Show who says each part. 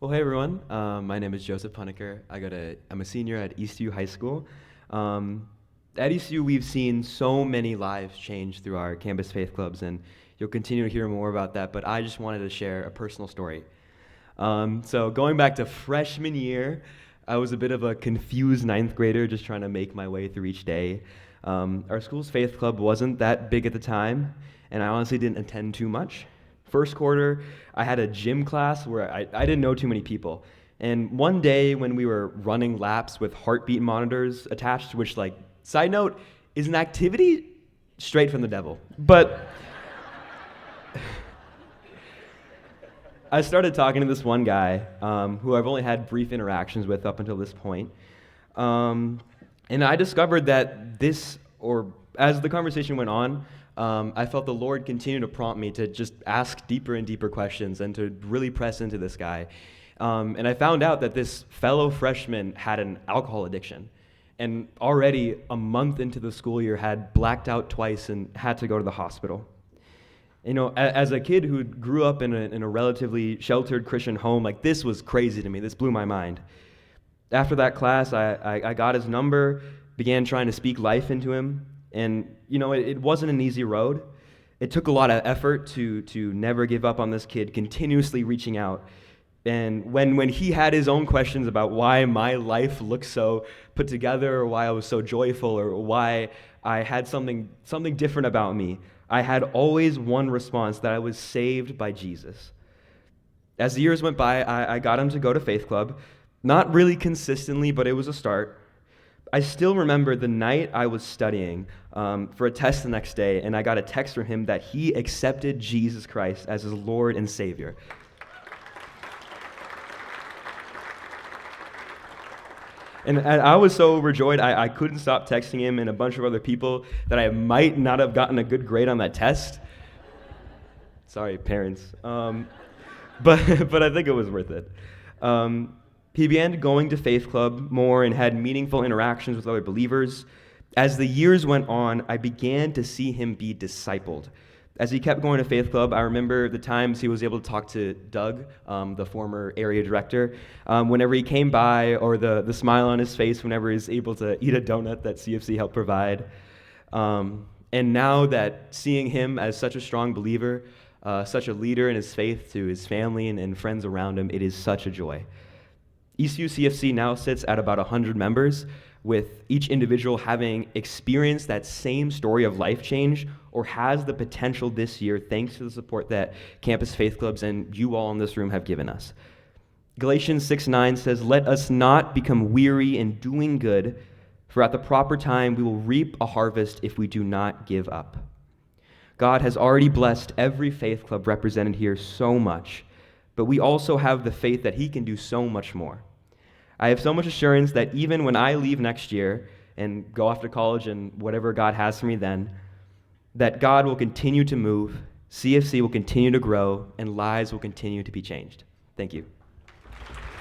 Speaker 1: Well, hey everyone. My name is Joseph Puneker. I'm a senior at Eastview High School. Um, at Eastview, we've seen so many lives change through our campus faith clubs, and you'll continue to hear more about that. But I just wanted to share a personal story. So going back to freshman year, I was a bit of a confused ninth grader, just trying to make my way through each day. Our school's faith club wasn't that big at the time, and I honestly didn't attend too much. First quarter, I had a gym class where I didn't know too many people. And one day when we were running laps with heartbeat monitors attached, which, like, side note, is an activity straight from the devil. But I started talking to this one guy who I've only had brief interactions with up until this point. And I discovered that as the conversation went on, I felt the Lord continue to prompt me to just ask deeper and deeper questions and to really press into this guy. And I found out that this fellow freshman had an alcohol addiction, and already a month into the school year had blacked out twice and had to go to the hospital. You know, as a kid who grew up in a relatively sheltered Christian home, like, this was crazy to me. This blew my mind. After that class, I got his number, began trying to speak life into him, and it wasn't an easy road. It took a lot of effort to never give up on this kid, continuously reaching out. And when he had his own questions about why my life looked so put together, or why I was so joyful, or why I had something different about me, I had always one response: that I was saved by Jesus. As the years went by, I got him to go to Faith Club, not really consistently, but it was a start. I still remember the night I was studying for a test the next day, and I got a text from him that he accepted Jesus Christ as his Lord and Savior. And I was so overjoyed, I couldn't stop texting him and a bunch of other people that I might not have gotten a good grade on that test. Sorry, parents. But I think it was worth it. He began going to Faith Club more and had meaningful interactions with other believers. As the years went on, I began to see him be discipled. As he kept going to Faith Club, I remember the times he was able to talk to Doug, the former area director, whenever he came by, or the smile on his face whenever he was able to eat a donut that CFC helped provide. And now that seeing him as such a strong believer, such a leader in his faith to his family and friends around him, it is such a joy. Eastview CFC now sits at about 100 members, with each individual having experienced that same story of life change, or has the potential this year, thanks to the support that campus faith clubs and you all in this room have given us. Galatians 6:9 says, "Let us not become weary in doing good, for at the proper time we will reap a harvest if we do not give up." God has already blessed every faith club represented here so much, but we also have the faith that he can do so much more. I have so much assurance that even when I leave next year and go off to college and whatever God has for me then, that God will continue to move, CFC will continue to grow, and lives will continue to be changed. Thank you.